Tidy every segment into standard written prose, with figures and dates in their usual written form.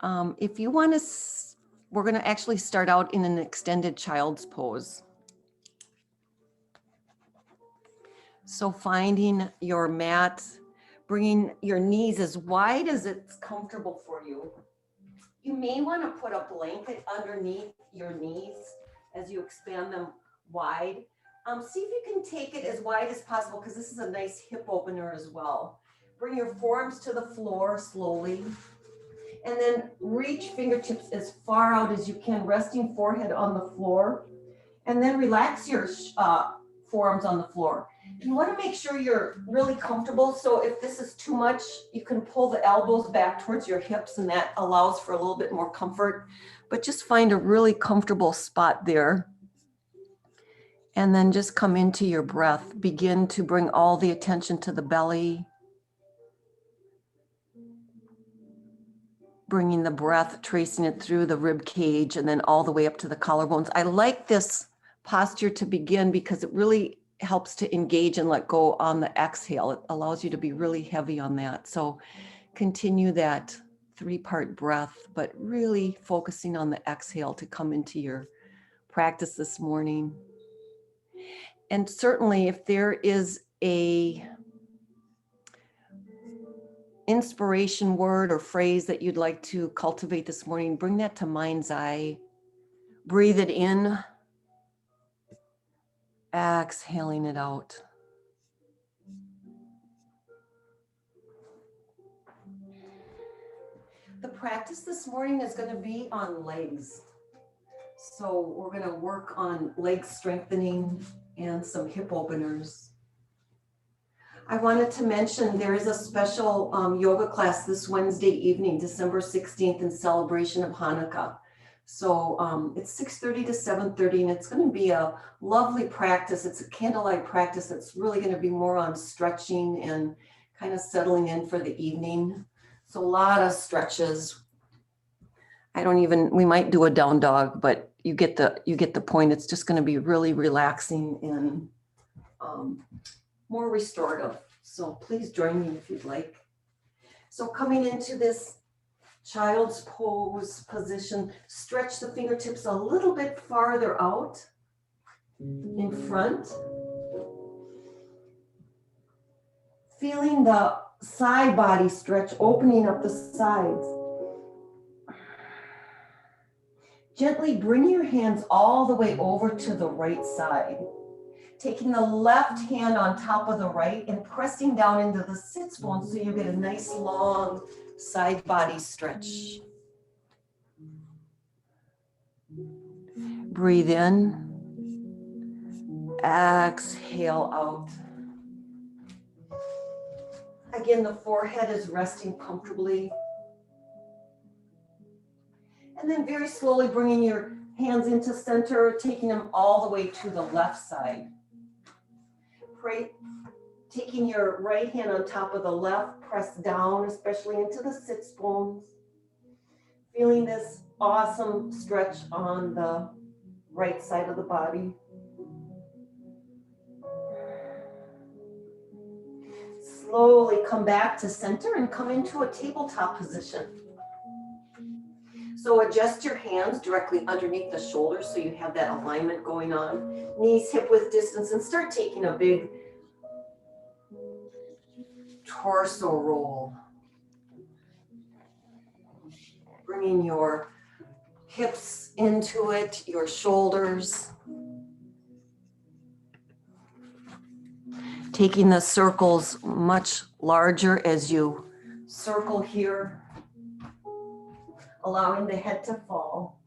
If you want to, we're going to actually start out in an extended child's pose. So finding your mat, bringing your knees as wide as it's comfortable for you. You may want to put a blanket underneath your knees as you expand them wide. See if you can take it as wide as possible because this is a nice hip opener as well. Bring your forearms to the floor slowly. And then reach fingertips as far out as you can, resting forehead on the floor. And then relax your forearms on the floor. You want to make sure you're really comfortable. So if this is too much, you can pull the elbows back towards your hips and that allows for a little bit more comfort. But just find a really comfortable spot there. And then just come into your breath. Begin to bring all the attention to the belly. Bringing the breath, tracing it through the rib cage and then all the way up to the collarbones. I like this posture to begin because it really helps to engage and let go on the exhale. It allows you to be really heavy on that. So continue that 3-part breath, but really focusing on the exhale to come into your practice this morning. And certainly if there is a inspiration word or phrase that you'd like to cultivate this morning, bring that to mind's eye. Breathe it in, exhaling it out. The practice this morning is going to be on legs. So we're going to work on leg strengthening and some hip openers. I wanted to mention there is a special yoga class this Wednesday evening, December 16th, in celebration of Hanukkah. So it's 6:30 to 7:30, and it's going to be a lovely practice. It's a candlelight practice that's really going to be more on stretching and kind of settling in for the evening. So a lot of stretches. We might do a down dog, but you get the point. It's just going to be really relaxing and more restorative. So please join me if you'd like. So coming into this child's pose position, stretch the fingertips a little bit farther out in front. Feeling the side body stretch, opening up the sides. Gently bring your hands all the way over to the right side. Taking the left hand on top of the right and pressing down into the sits bones so you get a nice long side body stretch. Breathe in. Exhale out. Again, the forehead is resting comfortably. And then very slowly bringing your hands into center, taking them all the way to the left side. Taking your right hand on top of the left, press down, especially into the sits bones. Feeling this awesome stretch on the right side of the body. Slowly come back to center and come into a tabletop position. So adjust your hands directly underneath the shoulders so you have that alignment going on. Knees hip width distance, and start taking a big torso roll. Bringing your hips into it, your shoulders. Taking the circles much larger as you circle here. Allowing the head to fall.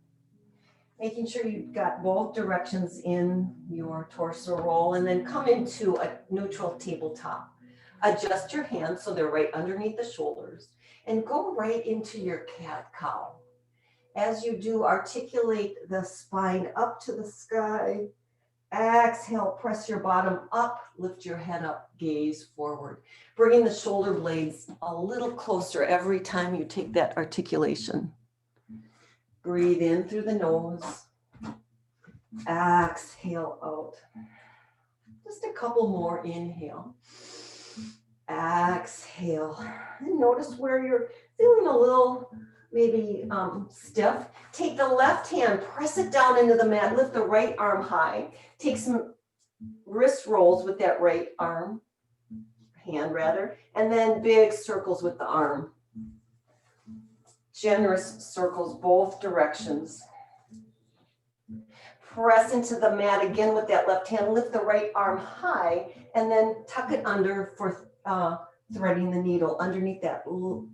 Making sure you've got both directions in your torso roll, and then come into a neutral tabletop. Adjust your hands so they're right underneath the shoulders and go right into your cat-cow. As you do, articulate the spine up to the sky. Exhale, press your bottom up, lift your head up, gaze forward. Bringing the shoulder blades a little closer every time you take that articulation. Breathe in through the nose. Exhale out. Just a couple more. Inhale. Exhale. And notice where you're feeling a little maybe stiff. Take the left hand, press it down into the mat, lift the right arm high. Take some wrist rolls with that right hand rather, and then big circles with the arm. Generous circles both directions. Press into the mat again with that left hand, lift the right arm high, and then tuck it under for threading the needle underneath that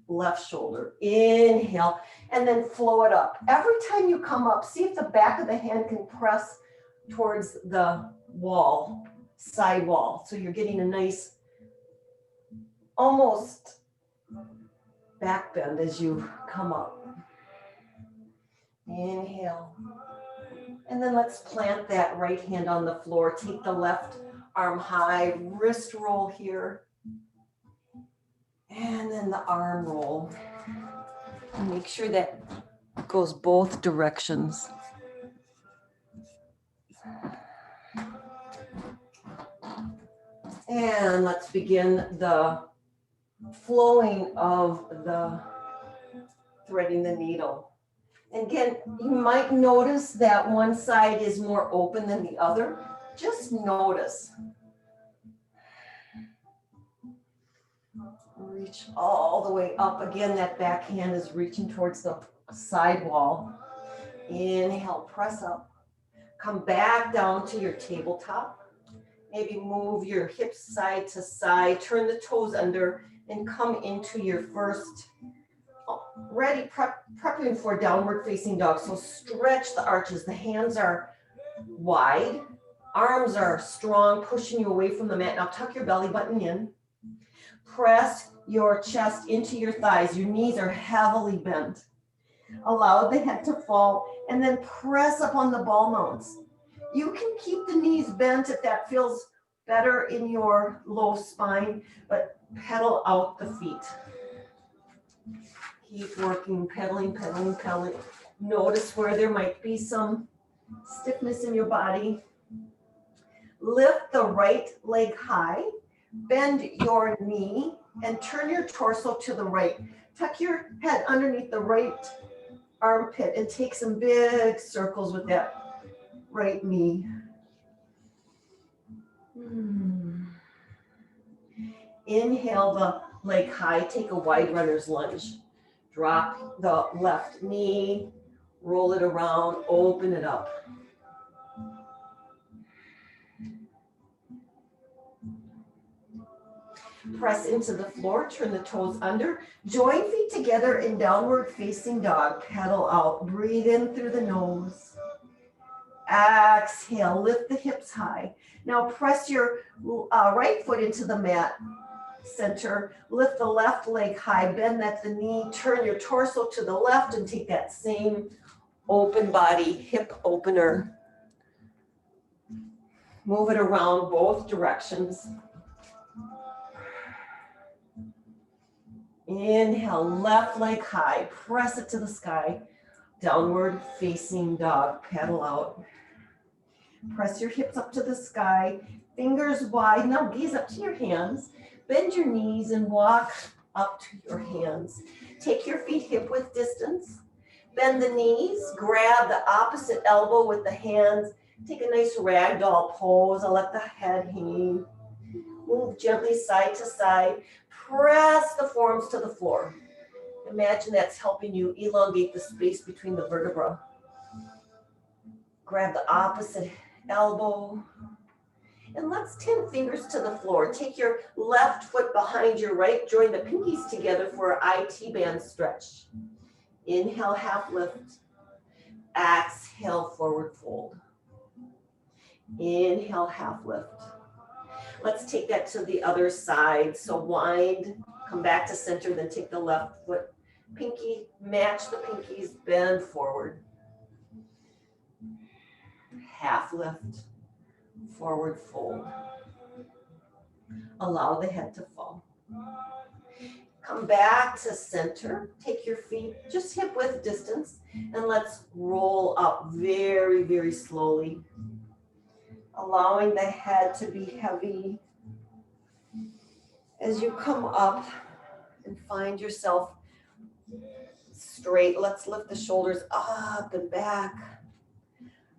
left shoulder. Inhale, and then flow it up. Every time you come up, see if the back of the hand can press towards the wall, side wall. So you're getting a nice, almost back bend as you come up. Inhale. And then let's plant that right hand on the floor. Take the left arm high, wrist roll here. And then the arm roll. And make sure that goes both directions. And let's begin the flowing of the threading the needle. Again, you might notice that one side is more open than the other. Just notice. Reach all the way up. Again, that back hand is reaching towards the side wall. Inhale, press up. Come back down to your tabletop. Maybe move your hips side to side. Turn the toes under and come into your first prepping for downward facing dog. So stretch the arches. The hands are wide. Arms are strong, pushing you away from the mat. Now tuck your belly button in. Press your chest into your thighs. Your knees are heavily bent. Allow the head to fall and then press up on the ball mounts. You can keep the knees bent if that feels better in your low spine, but pedal out the feet. Keep working, pedaling, pedaling, pedaling. Notice where there might be some stiffness in your body. Lift the right leg high, bend your knee, and turn your torso to the right. Tuck your head underneath the right armpit and take some big circles with that right knee. Inhale the leg high, take a wide runner's lunge. Drop the left knee, roll it around, open it up. Press into the floor, turn the toes under. Join feet together in downward facing dog. Pedal out, breathe in through the nose. Exhale, lift the hips high. Now press your right foot into the mat center. Lift the left leg high, bend at the knee, turn your torso to the left and take that same open body hip opener. Move it around both directions. Inhale, left leg high, press it to the sky. Downward facing dog, pedal out. Press your hips up to the sky, fingers wide. Now gaze up to your hands. Bend your knees and walk up to your hands. Take your feet hip width distance. Bend the knees, grab the opposite elbow with the hands. Take a nice ragdoll pose. I'll let the head hang. Move gently side to side. Press the forearms to the floor. Imagine that's helping you elongate the space between the vertebrae. Grab the opposite elbow. And let's 10 fingers to the floor. Take your left foot behind your right. Join the pinkies together for an IT band stretch. Inhale, half lift. Exhale, forward fold. Inhale, half lift. Let's take that to the other side. So wind, come back to center, then take the left foot. Pinky, match the pinkies, bend forward. Half lift, forward fold. Allow the head to fall. Come back to center. Take your feet just hip width distance and let's roll up very, very slowly. Allowing the head to be heavy. As you come up and find yourself straight. Let's lift the shoulders up and back.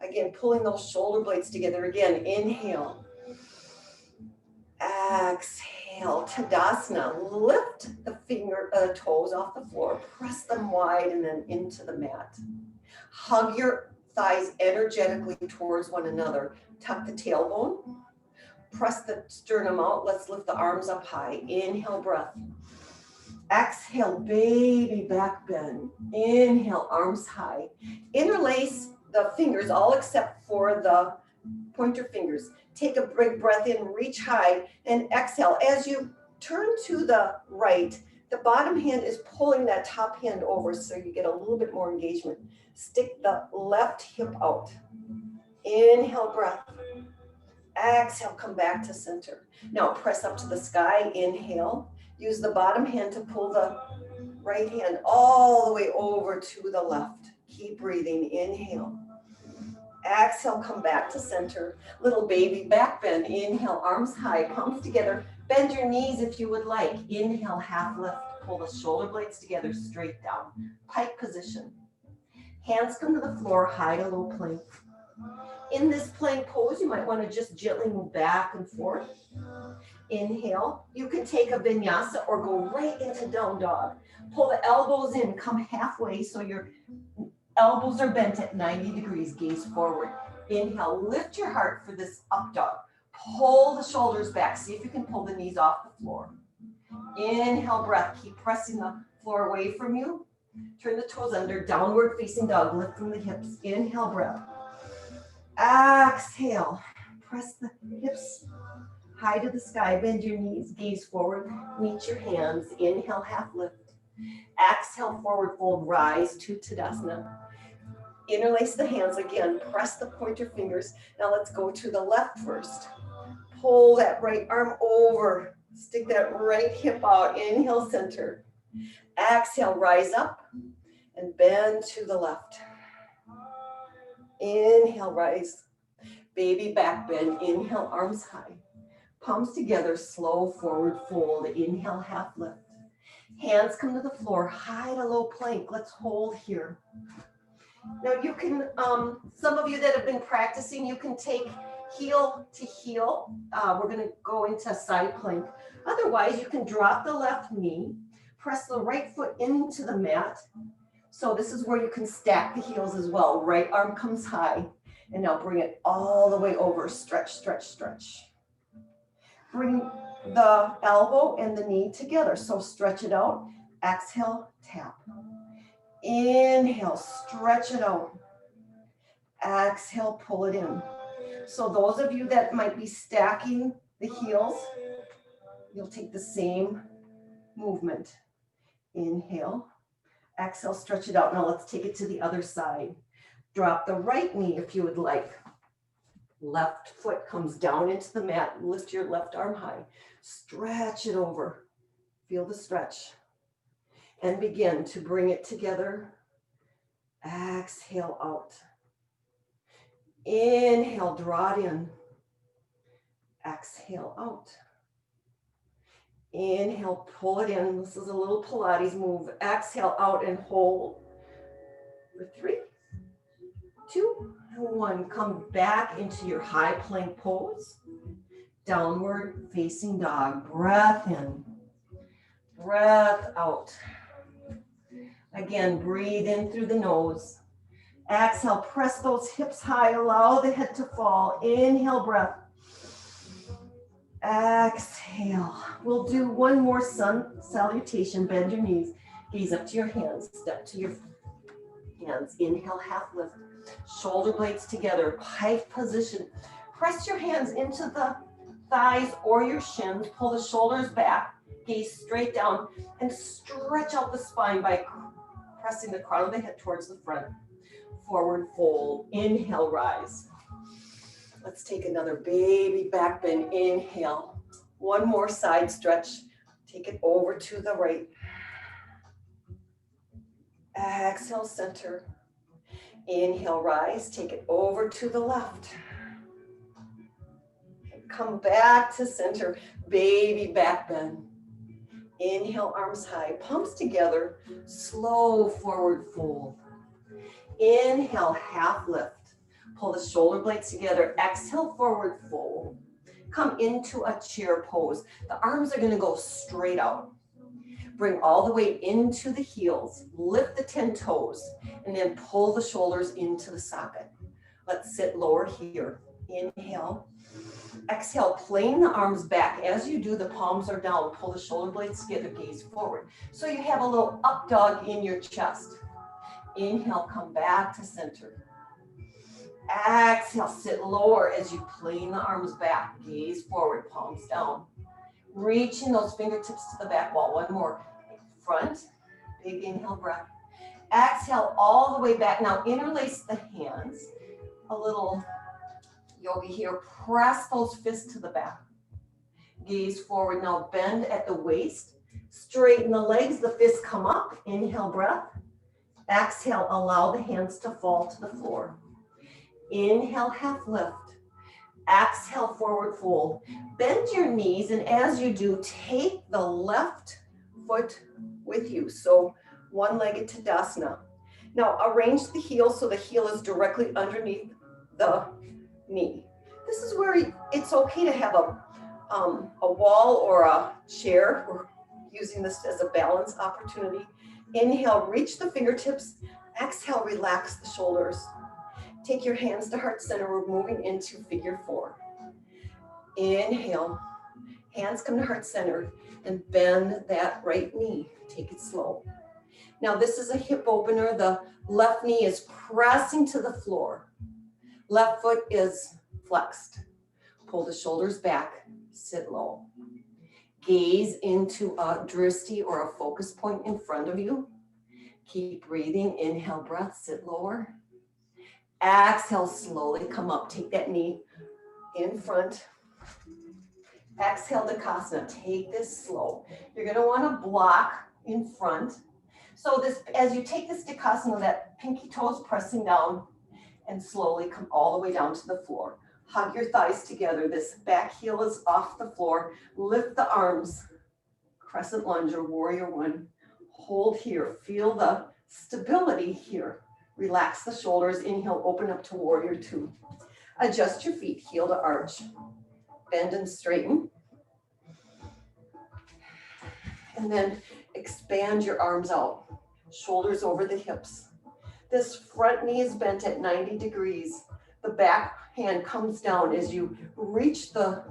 Again, pulling those shoulder blades together. Again, inhale. Exhale, Tadasana. Lift the toes off the floor. Press them wide and then into the mat. Hug your thighs energetically towards one another. Tuck the tailbone. Press the sternum out. Let's lift the arms up high. Inhale, breath. Exhale, baby back bend. Inhale, arms high. Interlace the fingers, all except for the pointer fingers. Take a big breath in, reach high, and exhale. As you turn to the right, the bottom hand is pulling that top hand over so you get a little bit more engagement. Stick the left hip out. Inhale, breath. Exhale, come back to center. Now press up to the sky, inhale. Use the bottom hand to pull the right hand all the way over to the left. Keep breathing, inhale. Exhale, come back to center. Little baby back bend. Inhale, arms high, palms together. Bend your knees if you would like. Inhale, half lift. Pull the shoulder blades together, straight down. Pike position. Hands come to the floor, high to low plank. In this plank pose, you might want to just gently move back and forth. Inhale. You can take a vinyasa or go right into down dog. Pull the elbows in, come halfway so your elbows are bent at 90 degrees, gaze forward. Inhale, lift your heart for this up dog. Pull the shoulders back. See if you can pull the knees off the floor. Inhale, breath. Keep pressing the floor away from you. Turn the toes under, downward facing dog, lifting the hips. Inhale, breath. Exhale. Press the hips high to the sky. Bend your knees, gaze forward. Meet your hands. Inhale, half lift. Exhale, forward fold, rise to Tadasana. Interlace the hands again, press the pointer fingers. Now let's go to the left first. Pull that right arm over, stick that right hip out, inhale, center. Exhale, rise up and bend to the left. Inhale, rise. Baby back bend, inhale, arms high. Palms together, slow forward fold, inhale, half lift. Hands come to the floor, high to low plank. Let's hold here. Now you can, some of you that have been practicing, you can take heel to heel. We're gonna go into side plank. Otherwise, you can drop the left knee, press the right foot into the mat. So this is where you can stack the heels as well. Right arm comes high, and now bring it all the way over. Stretch, stretch, stretch. Bring the elbow and the knee together. So stretch it out. Exhale, tap. Inhale, stretch it out. Exhale, pull it in. So those of you that might be stacking the heels, you'll take the same movement. Inhale, exhale, stretch it out. Now let's take it to the other side. Drop the right knee if you would like. Left foot comes down into the mat. Lift your left arm high. Stretch it over. Feel the stretch. And begin to bring it together. Exhale out. Inhale, draw it in. Exhale out. Inhale, pull it in. This is a little Pilates move. Exhale out and hold. For 3, 2, 1. Come back into your high plank pose. Downward facing dog. Breath in. Breath out. Again, breathe in through the nose. Exhale, press those hips high. Allow the head to fall. Inhale, breath. Exhale. We'll do one more sun salutation. Bend your knees. Gaze up to your hands. Step to your hands. Inhale, half lift. Shoulder blades together. Pike position. Press your hands into the thighs or your shins. Pull the shoulders back. Gaze straight down and stretch out the spine by pressing the crown of the head towards the front. Forward fold. Inhale, rise. Let's take another baby back bend. Inhale. One more side stretch. Take it over to the right. Exhale, center. Inhale, rise. Take it over to the left. Come back to center. Baby back bend. Inhale, arms high, palms together, slow forward fold. Inhale, half lift. Pull the shoulder blades together. Exhale, forward fold. Come into a chair pose. The arms are going to go straight out. Bring all the weight into the heels. Lift the 10 toes and then pull the shoulders into the socket. Let's sit lower here. Inhale. Exhale, plane the arms back. As you do, the palms are down. Pull the shoulder blades together, gaze forward. So you have a little up dog in your chest. Inhale, come back to center. Exhale, sit lower as you plane the arms back. Gaze forward, palms down. Reaching those fingertips to the back wall. One more. Front, big inhale breath. Exhale all the way back. Now interlace the hands. A little yogi here. Press those fists to the back. Gaze forward. Now bend at the waist. Straighten the legs. The fists come up. Inhale, breath. Exhale, allow the hands to fall to the floor. Inhale, half lift. Exhale, forward fold. Bend your knees, and as you do, take the left foot with you. So one-legged Tadasana. Now arrange the heel so the heel is directly underneath the knee. This is where it's okay to have a wall or a chair. We're using this as a balance opportunity. Inhale, reach the fingertips. Exhale, relax the shoulders. Take your hands to heart center. We're moving into figure 4. Inhale, hands come to heart center and bend that right knee. Take it slow. Now this is a hip opener. The left knee is pressing to the floor. Left foot is flexed. Pull the shoulders back, sit low. Gaze into a drishti or a focus point in front of you. Keep breathing. Inhale, breath, sit lower. Exhale, slowly come up. Take that knee in front. Exhale, Tadasana. Take this slow. You're going to want to block in front. So this, as you take this Tadasana, that pinky toe is pressing down and slowly come all the way down to the floor. Hug your thighs together. This back heel is off the floor. Lift the arms. Crescent lunge or warrior 1. Hold here. Feel the stability here. Relax the shoulders. Inhale, open up to warrior 2. Adjust your feet, heel to arch. Bend and straighten. And then expand your arms out. Shoulders over the hips. This front knee is bent at 90 degrees. The back hand comes down as you reach the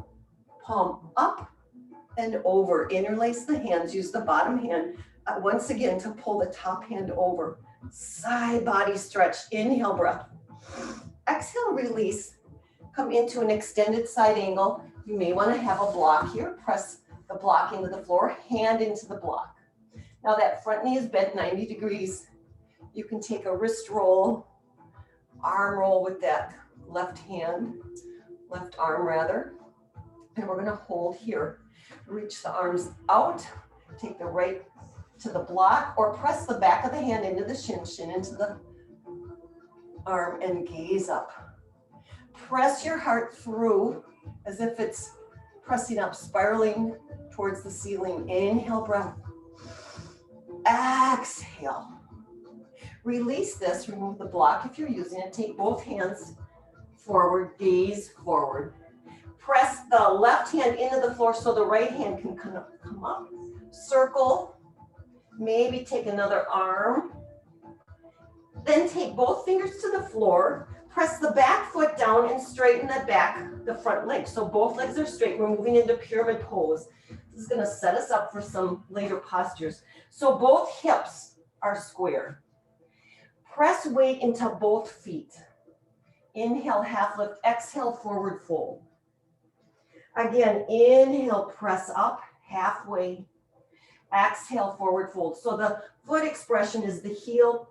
palm up and over. Interlace the hands. Use the bottom hand once again to pull the top hand over. Side body stretch. Inhale, breath. Exhale, release. Come into an extended side angle. You may want to have a block here. Press the block into the floor, hand into the block. Now that front knee is bent 90 degrees. You can take a wrist roll, arm roll with that left hand, left arm rather. And we're going to hold here. Reach the arms out. Take the right to the block or press the back of the hand into the shin into the arm and gaze up. Press your heart through as if it's pressing up, spiraling towards the ceiling. Inhale, breath. Exhale. Release this, remove the block if you're using it. Take both hands forward, gaze forward. Press the left hand into the floor so the right hand can come up. Circle. Maybe take another arm. Then take both fingers to the floor. Press the back foot down and straighten the front leg. So both legs are straight. We're moving into pyramid pose. This is going to set us up for some later postures. So both hips are square. Press weight into both feet. Inhale, half lift. Exhale, forward fold. Again, inhale, press up, halfway. Exhale, forward fold. So the foot expression is the heel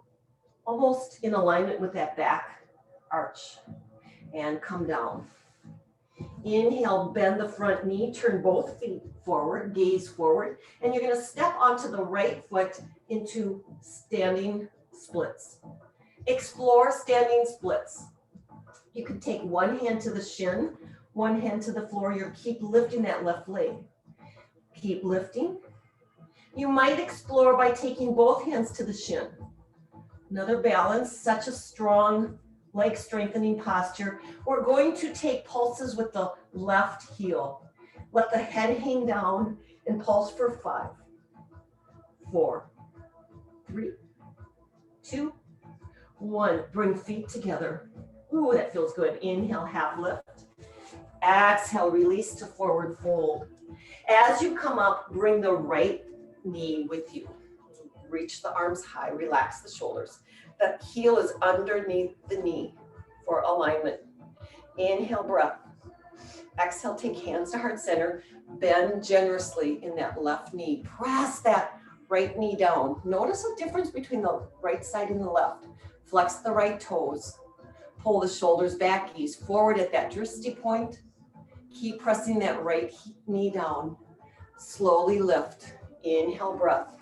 almost in alignment with that back arch. And come down. Inhale, bend the front knee, turn both feet forward, gaze forward. And you're going to step onto the right foot into standing splits. Explore standing splits. You can take one hand to the shin, one hand to the floor. You keep lifting that left leg. Keep lifting. You might explore by taking both hands to the shin. Another balance, such a strong leg strengthening posture. We're going to take pulses with the left heel. Let the head hang down and pulse for 5, 4, 3, 2, 1. Bring feet together. Ooh, that feels good. Inhale, half lift. Exhale, release to forward fold. As you come up, bring the right knee with you. Reach the arms high, relax the shoulders. The heel is underneath the knee for alignment. Inhale, breath. Exhale, take hands to heart center. Bend generously in that left knee. Press that right knee down. Notice the difference between the right side and the left. Flex the right toes. Pull the shoulders back, gaze forward at that drishti point. Keep pressing that right knee down. Slowly lift. Inhale, breath.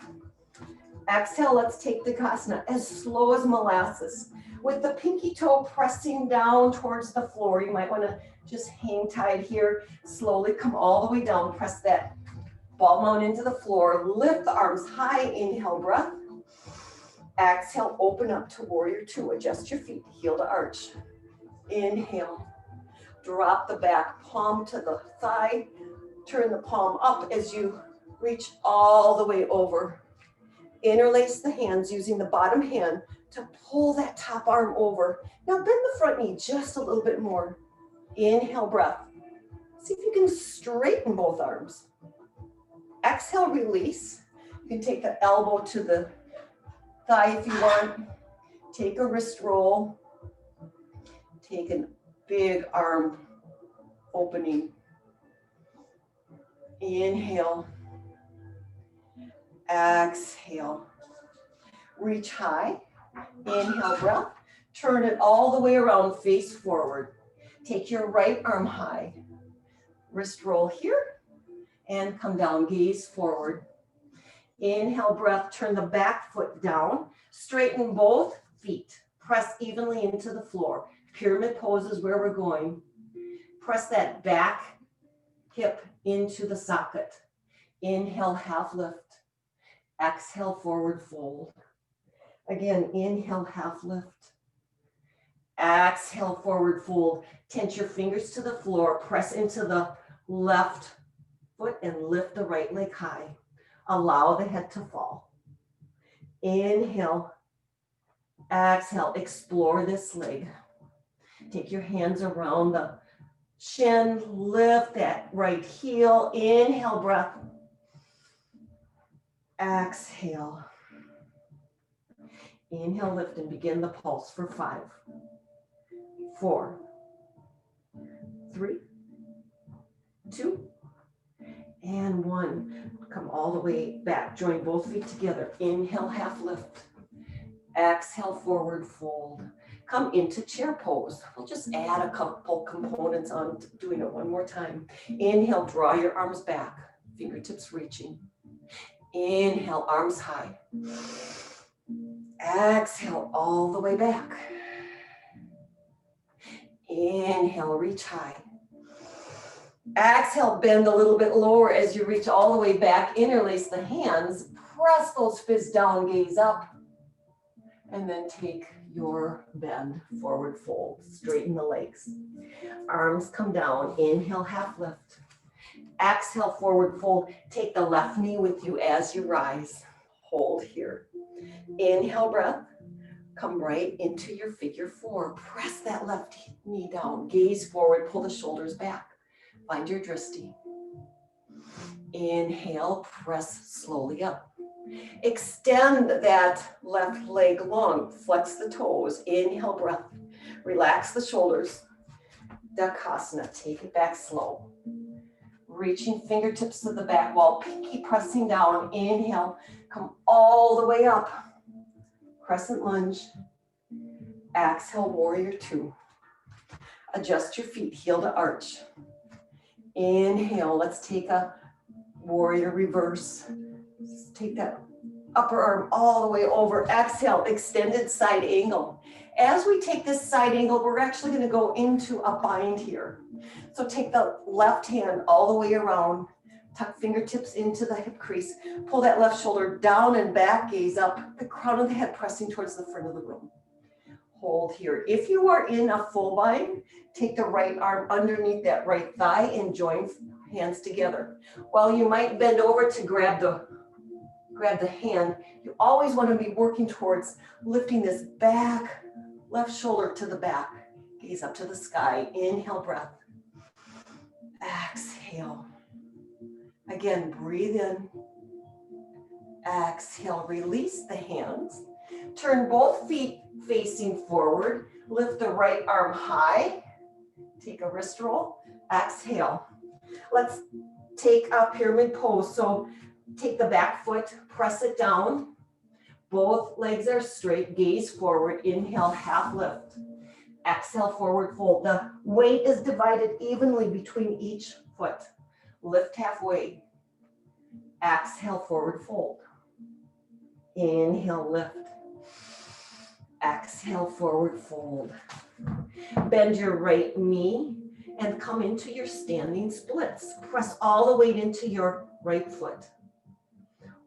Exhale, let's take Tadasana as slow as molasses. With the pinky toe pressing down towards the floor, you might want to just hang tight here. Slowly come all the way down. Press that ball mount into the floor. Lift the arms high. Inhale, breath. Exhale, open up to warrior 2. Adjust your feet, heel to arch. Inhale. Drop the back palm to the thigh. Turn the palm up as you reach all the way over. Interlace the hands using the bottom hand to pull that top arm over. Now bend the front knee just a little bit more. Inhale, breath. See if you can straighten both arms. Exhale, release. You can take the elbow to the thigh if you want. Take a wrist roll. Take a big arm opening. Inhale. Exhale. Reach high. Inhale, breath. Turn it all the way around, face forward. Take your right arm high. Wrist roll here. And come down, gaze forward. Inhale, breath. Turn the back foot down. Straighten both feet. Press evenly into the floor. Pyramid pose is where we're going. Press that back hip into the socket. Inhale, half lift. Exhale, forward fold. Again, inhale, half lift. Exhale, forward fold. Tense your fingers to the floor. Press into the left foot and lift the right leg high. Allow the head to fall. Inhale. Exhale, explore this leg. Take your hands around the shin. Lift that right heel. Inhale, breath. Exhale. Inhale, lift and begin the pulse for 5, 4, 3, 2, and 1. Come all the way back. Join both feet together. Inhale, half lift. Exhale, forward fold. Come into chair pose. We'll just add a couple components on to doing it one more time. Inhale, draw your arms back. Fingertips reaching. Inhale, arms high. Exhale, all the way back. Inhale, reach high. Exhale, bend a little bit lower as you reach all the way back. Interlace the hands. Press those fists down, gaze up. And then take your bend, forward fold. Straighten the legs. Arms come down. Inhale, half lift. Exhale, forward fold. Take the left knee with you as you rise. Hold here. Inhale, breath. Come right into your figure 4. Press that left knee down. Gaze forward. Pull the shoulders back. Find your drishti. Inhale, press slowly up. Extend that left leg long. Flex the toes. Inhale, breath. Relax the shoulders. Tadasana. Take it back slow. Reaching fingertips to the back wall. Pinky pressing down. Inhale. Come all the way up. Crescent lunge. Exhale, warrior 2. Adjust your feet, heel to arch. Inhale, let's take a warrior reverse. Take that upper arm all the way over. Exhale, extended side angle. As we take this side angle, we're actually going to go into a bind here. So take the left hand all the way around. Tuck fingertips into the hip crease. Pull that left shoulder down and back, gaze up, the crown of the head pressing towards the front of the room. Hold here. If you are in a full bind, take the right arm underneath that right thigh and join hands together. While you might bend over to grab the hand, you always want to be working towards lifting this back, left shoulder to the back. Gaze up to the sky. Inhale, breath. Exhale. Again, breathe in. Exhale, release the hands. Turn both feet facing forward. Lift the right arm high. Take a wrist roll. Exhale. Let's take a pyramid pose. So take the back foot, press it down. Both legs are straight, gaze forward. Inhale, half lift. Exhale, forward fold. The weight is divided evenly between each foot. Lift halfway. Exhale, forward fold. Inhale, lift. Exhale, forward fold. Bend your right knee and come into your standing splits. Press all the weight into your right foot.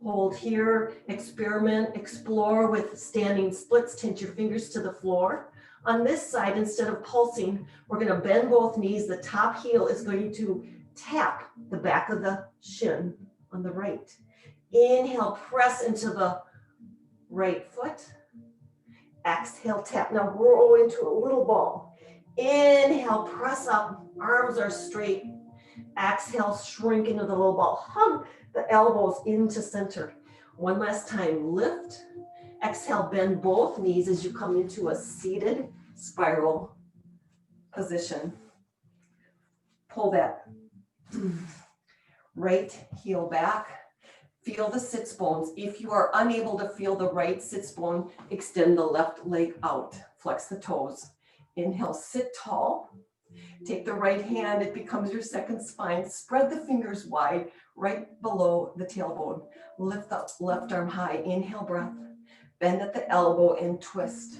Hold here, experiment, explore with standing splits. Tint your fingers to the floor. On this side, instead of pulsing, we're going to bend both knees. The top heel is going to tap the back of the shin on the right. Inhale, press into the right foot. Exhale, tap. Now roll into a little ball. Inhale, press up. Arms are straight. Exhale, shrink into the little ball. Hug the elbows into center. One last time, lift. Exhale, bend both knees as you come into a seated spiral position. Pull that right heel back. Feel the sits bones. If you are unable to feel the right sits bone, extend the left leg out. Flex the toes. Inhale, sit tall. Take the right hand, it becomes your second spine. Spread the fingers wide, right below the tailbone. Lift the left arm high. Inhale, breath. Bend at the elbow and twist.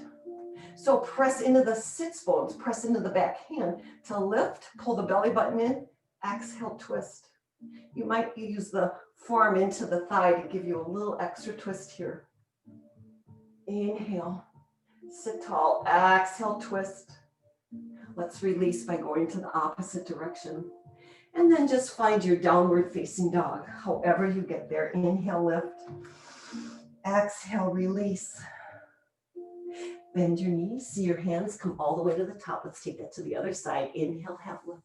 So press into the sits bones, press into the back hand. To lift, pull the belly button in. Exhale, twist. You might use the forearm into the thigh to give you a little extra twist here. Inhale, sit tall. Exhale, twist. Let's release by going to the opposite direction. And then just find your downward facing dog, however you get there. Inhale, lift. Exhale, release. Bend your knees, see your hands come all the way to the top. Let's take that to the other side. Inhale, half lift.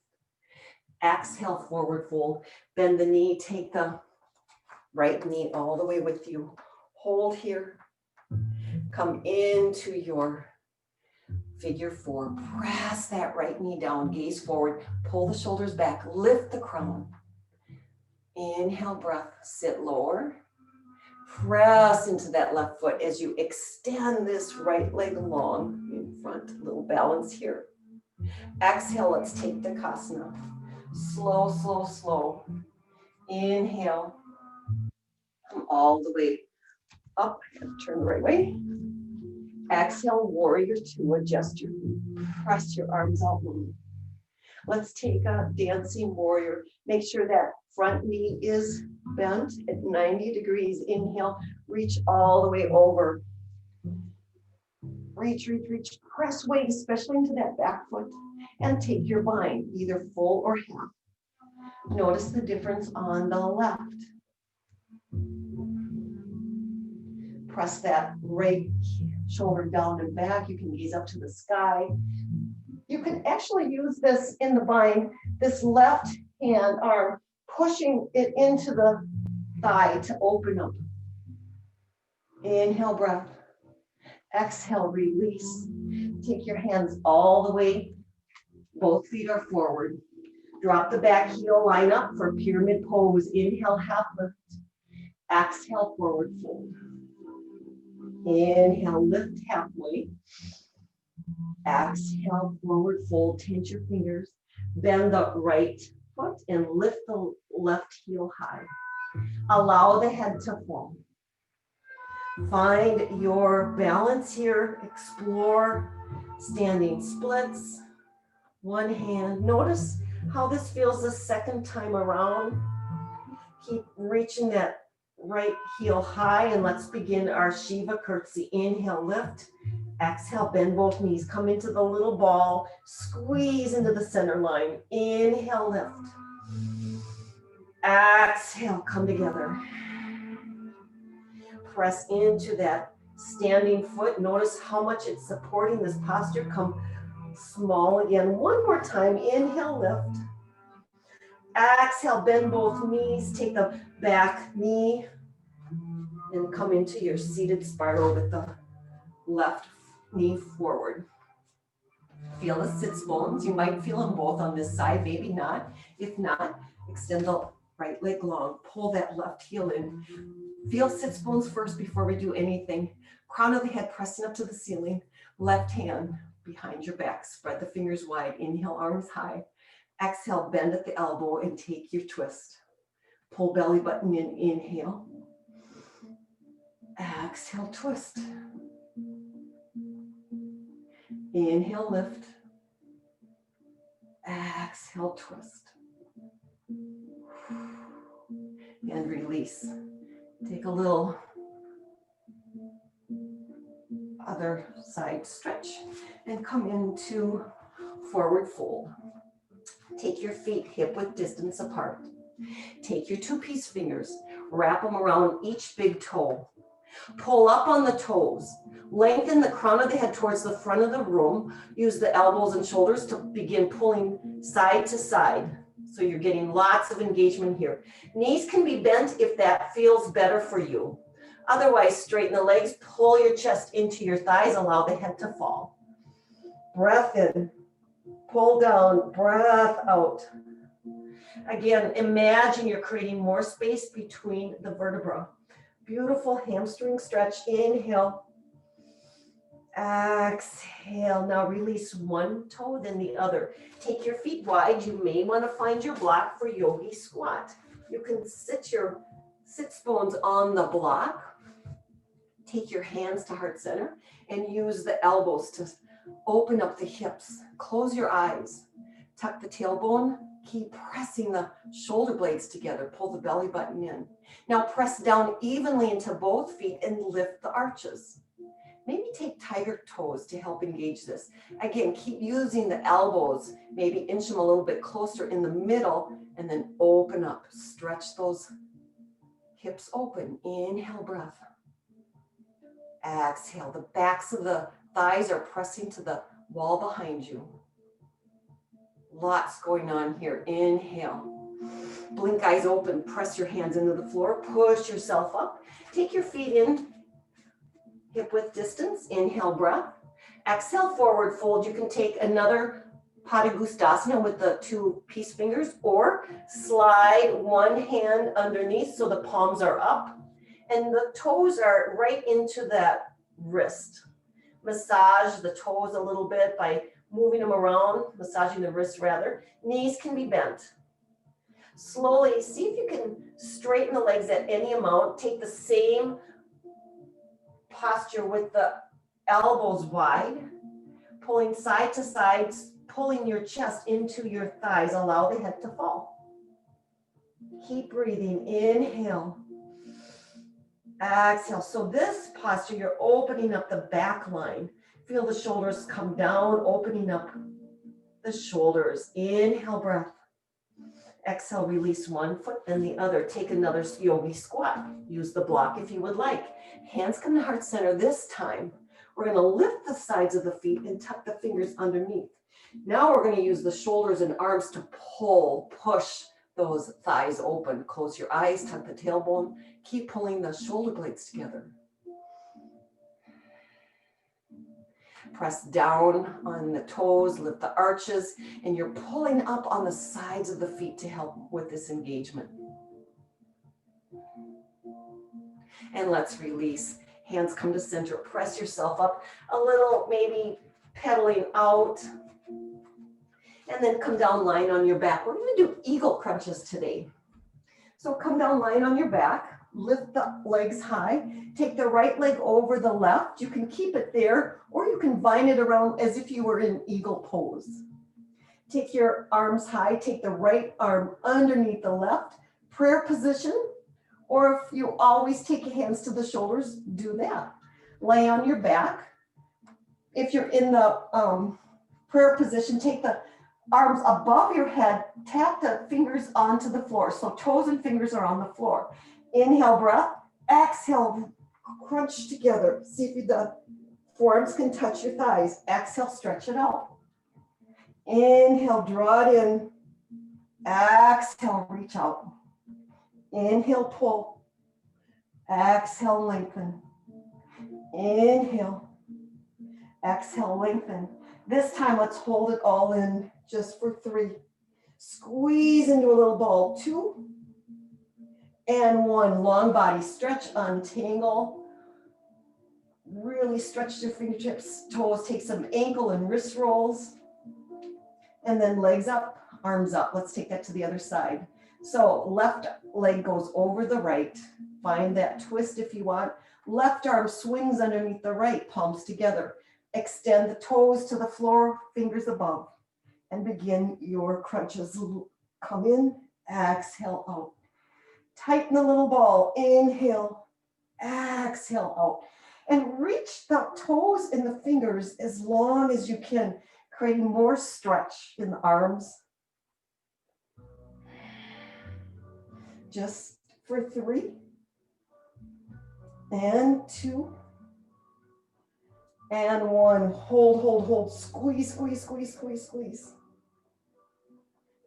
Exhale, forward fold. Bend the knee, take the right knee all the way with you. Hold here. Come into your figure four. Press that right knee down, gaze forward. Pull the shoulders back, lift the crown. Inhale, breath, sit lower. Press into that left foot as you extend this right leg long in front. Little balance here. Exhale, let's take Tadasana. Slow, slow, slow. Inhale. Come all the way up. Turn the right way. Exhale, warrior two. Adjust your feet. Press your arms out long. Let's take a dancing warrior. Make sure that front knee is bent at 90 degrees. Inhale, reach all the way over. Reach, reach, reach. Press weight, especially into that back foot. And take your bind, either full or half. Notice the difference on the left. Press that right shoulder down and back. You can gaze up to the sky. You can actually use this in the bind, this left hand arm, pushing it into the thigh to open up. Inhale, breath. Exhale, release. Take your hands all the way. Both feet are forward. Drop the back heel, line up for pyramid pose. Inhale, half lift. Exhale, forward fold. Inhale, lift halfway. Exhale, forward fold. Tint your fingers. Bend the right foot and lift the left heel high. Allow the head to fall. Find your balance here. Explore standing splits. One hand. Notice how this feels the second time around. Keep reaching that right heel high, and let's begin our Shiva Curtsy. Inhale, lift. Exhale, bend both knees. Come into the little ball. Squeeze into the center line. Inhale, lift. Exhale, come together. Press into that standing foot. Notice how much it's supporting this posture. Come small again. One more time. Inhale, lift. Exhale, bend both knees. Take the back knee and come into your seated spiral with the left knee forward. Feel the sits bones. You might feel them both on this side, maybe not. If not, extend the right leg long. Pull that left heel in. Feel sits bones first before we do anything. Crown of the head pressing up to the ceiling. Left hand behind your back. Spread the fingers wide. Inhale, arms high. Exhale, bend at the elbow and take your twist. Pull belly button in. Inhale. Exhale, twist. Inhale, lift. Exhale, twist. And release. Take a little other side stretch and come into forward fold. Take your feet hip width distance apart. Take your two peace fingers, wrap them around each big toe. Pull up on the toes. Lengthen the crown of the head towards the front of the room. Use the elbows and shoulders to begin pulling side to side. So you're getting lots of engagement here. Knees can be bent if that feels better for you. Otherwise, straighten the legs, pull your chest into your thighs, allow the head to fall. Breath in, pull down, breath out. Again, imagine you're creating more space between the vertebrae. Beautiful hamstring stretch. Inhale. Exhale. Now release one toe, then the other. Take your feet wide. You may want to find your block for Yogi Squat. You can sit your sits bones on the block. Take your hands to heart center and use the elbows to open up the hips. Close your eyes. Tuck the tailbone. Keep pressing the shoulder blades together. Pull the belly button in. Now press down evenly into both feet and lift the arches. Maybe take tiger toes to help engage this. Again, keep using the elbows. Maybe inch them a little bit closer in the middle and then open up. Stretch those hips open. Inhale, breath. Exhale. The backs of the thighs are pressing to the wall behind you. Lots going on here. Inhale. Blink eyes open. Press your hands into the floor. Push yourself up. Take your feet in. Hip width distance. Inhale, breath. Exhale, forward fold. You can take another Tadasana with the two peace fingers, or slide one hand underneath so the palms are up and the toes are right into that wrist. Massage the toes a little bit by moving them around, massaging the wrists rather. Knees can be bent. Slowly, see if you can straighten the legs at any amount. Take the same posture with the elbows wide, pulling side to side, pulling your chest into your thighs. Allow the head to fall. Keep breathing. Inhale. Exhale. So this posture, you're opening up the back line. Feel the shoulders come down, opening up the shoulders. Inhale, breath. Exhale, release one foot, then the other. Take another Yogi Squat. Use the block if you would like. Hands come to heart center this time. We're going to lift the sides of the feet and tuck the fingers underneath. Now we're going to use the shoulders and arms to pull, push those thighs open. Close your eyes, tuck the tailbone. Keep pulling the shoulder blades together. Press down on the toes, lift the arches, and you're pulling up on the sides of the feet to help with this engagement. And let's release. Hands come to center. Press yourself up a little, maybe pedaling out. And then come down, lying on your back. We're going to do eagle crunches today. So come down, lying on your back. Lift the legs high. Take the right leg over the left. You can keep it there, or you can vine it around as if you were in eagle pose. Take your arms high. Take the right arm underneath the left. prayer position, or if you always take your hands to the shoulders, do that. Lay on your back. If you're in the prayer position, take the arms above your head, tap the fingers onto the floor. So toes and fingers are on the floor. Inhale, breath. Exhale, crunch together. See if the forearms can touch your thighs. Exhale, stretch it out. Inhale, draw it in. Exhale, reach out. Inhale, pull. Exhale, lengthen. Inhale. Exhale, lengthen. This time, let's hold it all in just for 3. Squeeze into a little ball. 2 and 1. Long body stretch, untangle. Really stretch your fingertips, toes. Take some ankle and wrist rolls. And then legs up, arms up. Let's take that to the other side. So left leg goes over the right. Find that twist if you want. Left arm swings underneath the right, palms together. Extend the toes to the floor, fingers above, and begin your crunches. Come in, exhale out. Tighten the little ball, inhale, exhale out. And reach the toes and the fingers as long as you can, creating more stretch in the arms. Just for 3 and 2 and 1. Hold, hold, hold. Squeeze, squeeze, squeeze, squeeze, squeeze.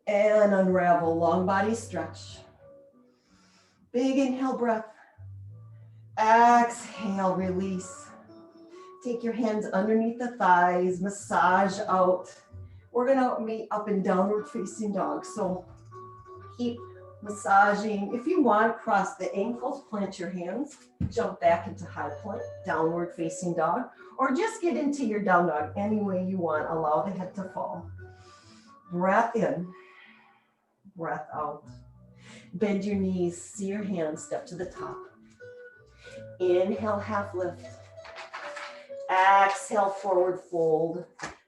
And unravel. Long body stretch. Big inhale breath. Exhale, release. Take your hands underneath the thighs, massage out. We're gonna meet up in downward facing dog. So keep massaging. If you want, cross the ankles, plant your hands, jump back into high plank, downward facing dog, or just get into your down dog any way you want. Allow the head to fall. Breath in, breath out. Bend your knees, see your hands, step to the top. Inhale, half lift. Exhale, forward fold.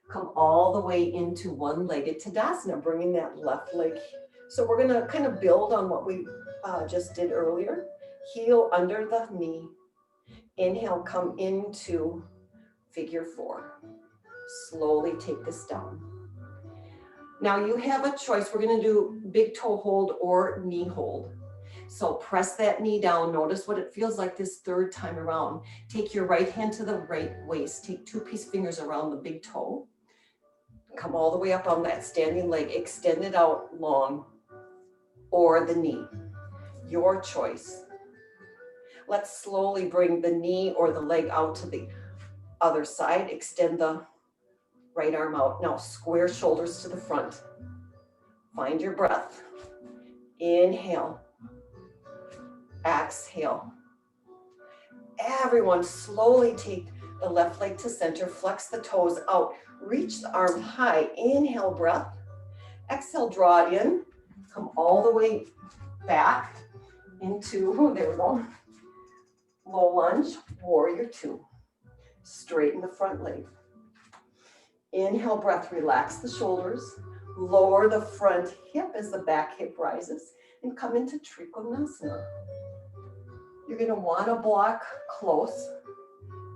Come all the way into one-legged Tadasana, bringing that left leg. So we're gonna kind of build on what we just did earlier. Heel under the knee. Inhale, come into figure 4. Slowly take this down. Now you have a choice. We're gonna do big toe hold or knee hold. So press that knee down. Notice what it feels like this 3rd time around. Take your right hand to the right waist. Take 2 peace fingers around the big toe. Come all the way up on that standing leg. Extend it out long, or the knee. Your choice. Let's slowly bring the knee or the leg out to the other side. Extend the right arm out. Now square shoulders to the front. Find your breath. Inhale. Exhale. Everyone slowly take the left leg to center. Flex the toes out. Reach the arm high. Inhale, breath. Exhale, draw it in. Come all the way back into, there we go. Low lunge, warrior 2. Straighten the front leg. Inhale, breath, relax the shoulders. Lower the front hip as the back hip rises and come into Triconasana. You're gonna wanna block close.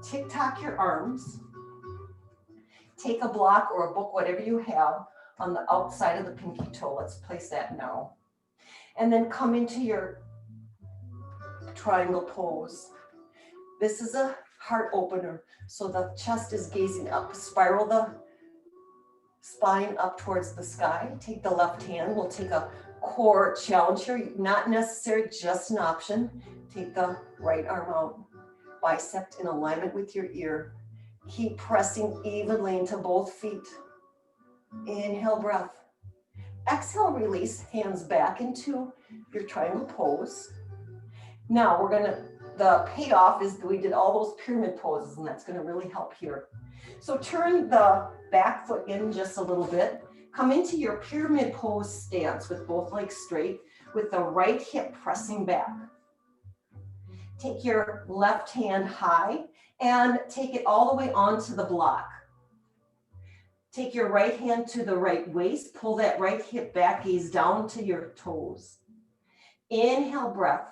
Tick-tock your arms. Take a block or a book, whatever you have, on the outside of the pinky toe. Let's place that now. And then come into your triangle pose. This is a heart opener. So the chest is gazing up. Spiral the spine up towards the sky. Take the left hand. We'll take a core challenge here. Not necessary, just an option. Take the right arm out. Bicep in alignment with your ear. Keep pressing evenly into both feet. Inhale, breath. Exhale, release, hands back into your triangle pose. Now the payoff is that we did all those pyramid poses, and that's gonna really help here. So turn the back foot in just a little bit. Come into your pyramid pose stance with both legs straight, with the right hip pressing back. Take your left hand high and take it all the way onto the block. Take your right hand to the right waist, pull that right hip back, gaze down to your toes. Inhale, breath.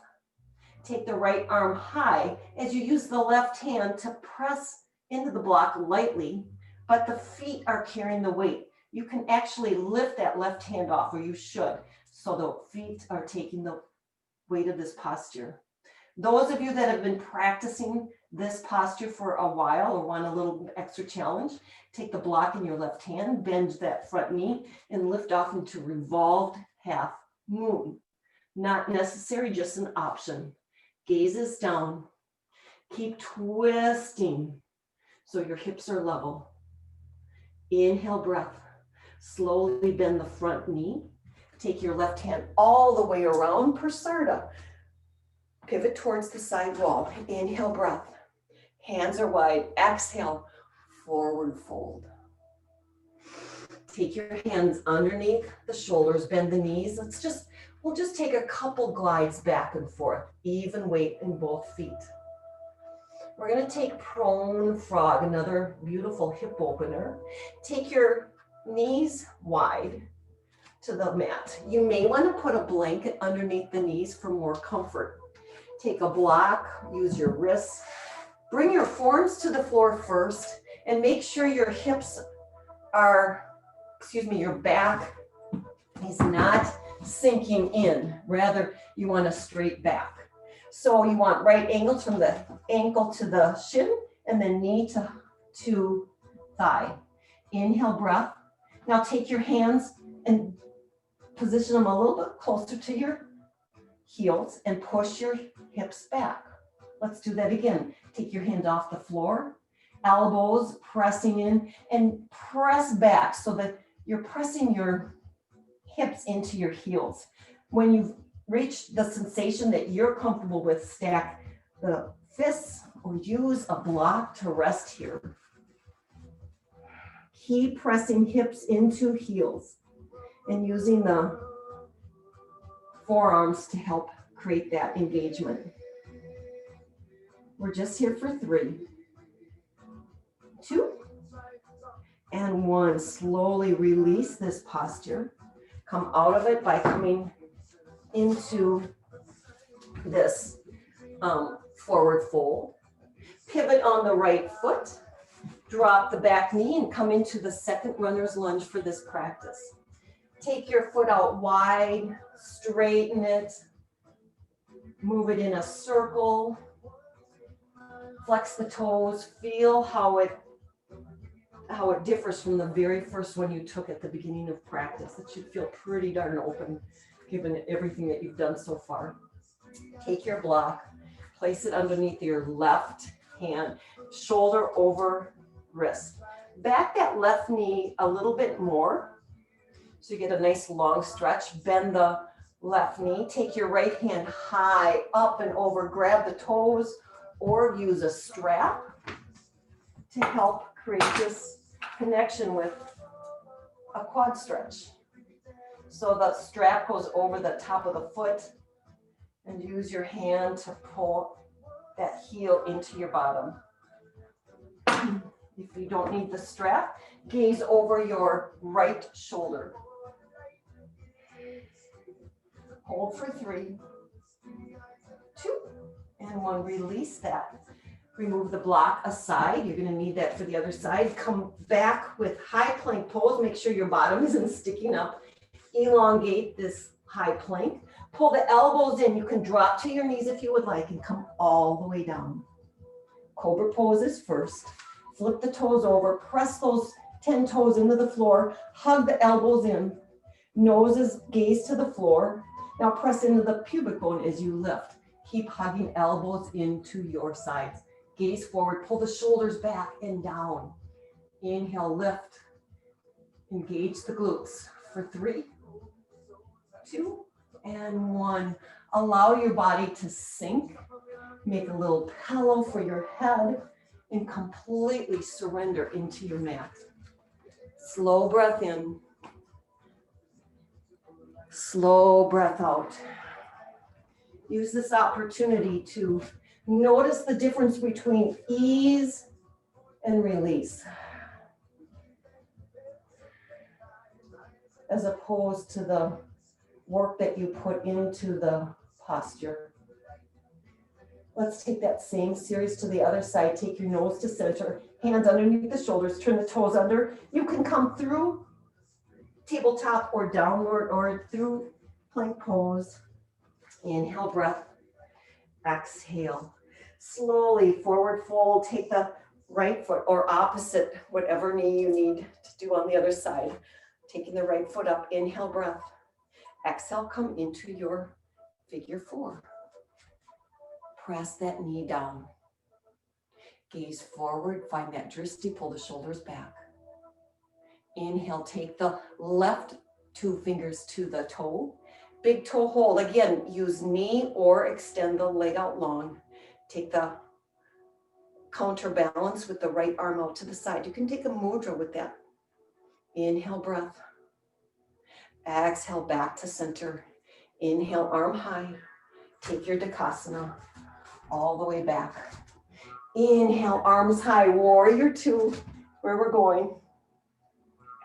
Take the right arm high as you use the left hand to press into the block lightly, but the feet are carrying the weight. You can actually lift that left hand off, or you should, so the feet are taking the weight of this posture. Those of you that have been practicing this posture for a while or want a little extra challenge, take the block in your left hand, bend that front knee, and lift off into revolved half moon. Not necessary, just an option. Gaze is down. Keep twisting so your hips are level. Inhale, breath. Slowly bend the front knee. Take your left hand all the way around, Prasarda. Pivot towards the side wall. Inhale, breath. Hands are wide. Exhale, forward fold. Take your hands underneath the shoulders, bend the knees. We'll just take a couple glides back and forth, even weight in both feet. We're gonna take prone frog, another beautiful hip opener. Take your knees wide to the mat. You may wanna put a blanket underneath the knees for more comfort. Take a block, use your wrists. Bring your forearms to the floor first and make sure your hips are, your back is not sinking in. Rather, you want a straight back. So you want right angles from the ankle to the shin and then knee to thigh. Inhale, breath. Now take your hands and position them a little bit closer to your heels and push your hips back. Let's do that again. Take your hand off the floor, elbows pressing in, and press back so that you're pressing your hips into your heels. When you've reached the sensation that you're comfortable with, stack the fists or use a block to rest here. Keep pressing hips into heels and using the forearms to help create that engagement. We're just here for 3, 2, and 1. Slowly release this posture. Come out of it by coming into this forward fold. Pivot on the right foot. Drop the back knee and come into the second runner's lunge for this practice. Take your foot out wide, straighten it, move it in a circle. Flex the toes, feel how it differs from the very first one you took at the beginning of practice. It should feel pretty darn open given everything that you've done so far. Take your block, place it underneath your left hand, shoulder over wrist. Back that left knee a little bit more so you get a nice long stretch. Bend the left knee, take your right hand high up and over, grab the toes, or use a strap to help create this connection with a quad stretch. So the strap goes over the top of the foot and use your hand to pull that heel into your bottom. If you don't need the strap, gaze over your right shoulder. Hold for 3, 2, and 1. Release that. Remove the block aside. You're going to need that for the other side. Come back with high plank pose. Make sure your bottom isn't sticking up. Elongate this high plank. Pull the elbows in. You can drop to your knees if you would like and come all the way down. Cobra Pose is first. Flip the toes over. Press those 10 toes into the floor. Hug the elbows in. Noses gaze to the floor. Now press into the pubic bone as you lift. Keep hugging elbows into your sides. Gaze forward, pull the shoulders back and down. Inhale, lift. Engage the glutes for 3, 2, and 1. Allow your body to sink. Make a little pillow for your head and completely surrender into your mat. Slow breath in. Slow breath out. Use this opportunity to notice the difference between ease and release, as opposed to the work that you put into the posture. Let's take that same series to the other side. Take your nose to center, hands underneath the shoulders, turn the toes under. You can come through tabletop or downward or through plank pose. Inhale, breath. Exhale. Slowly forward fold. Take the right foot or opposite, whatever knee you need to do on the other side. Taking the right foot up. Inhale, breath. Exhale, come into your figure four. Press that knee down. Gaze forward, find that drishti, pull the shoulders back. Inhale, take the left 2 fingers to the toe. Big toe hold. Again, use knee or extend the leg out long. Take the counterbalance with the right arm out to the side. You can take a mudra with that. Inhale, breath. Exhale, back to center. Inhale, arm high. Take your Tadasana all the way back. Inhale, arms high, warrior 2, where we're going.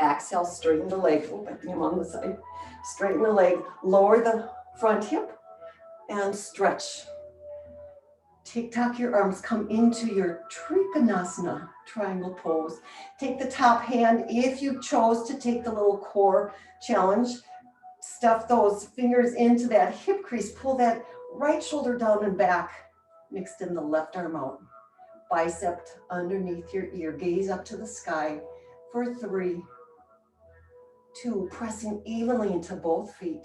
Exhale, straighten the leg. Oh, I think I'm on the side. Straighten the leg, lower the front hip, and stretch. Tick-tock your arms, come into your Trikanasana, triangle pose. Take the top hand, if you chose to take the little core challenge, stuff those fingers into that hip crease, pull that right shoulder down and back, extend the left arm out. Bicep underneath your ear, gaze up to the sky for 3, 2, pressing evenly into both feet.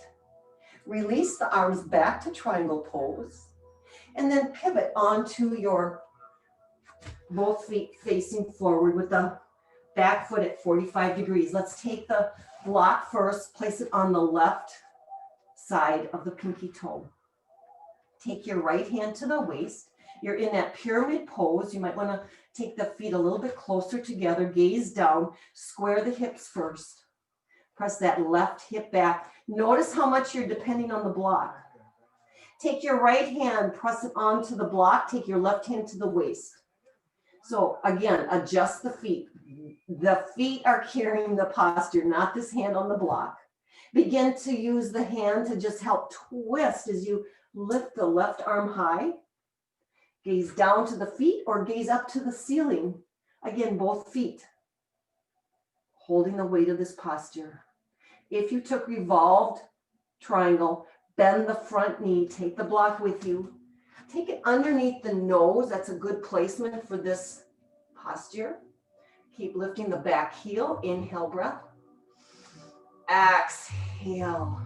Release the arms back to triangle pose, and then pivot onto your both feet facing forward with the back foot at 45 degrees. Let's take the block first, place it on the left side of the pinky toe. Take your right hand to the waist. You're in that pyramid pose. You might want to take the feet a little bit closer together, gaze down, square the hips first. Press that left hip back. Notice how much you're depending on the block. Take your right hand, press it onto the block, take your left hand to the waist. So again, adjust the feet. The feet are carrying the posture, not this hand on the block. Begin to use the hand to just help twist as you lift the left arm high. Gaze down to the feet or gaze up to the ceiling. Again, both feet holding the weight of this posture. If you took revolved triangle, bend the front knee, take the block with you. Take it underneath the nose. That's a good placement for this posture. Keep lifting the back heel. Inhale, breath. Exhale.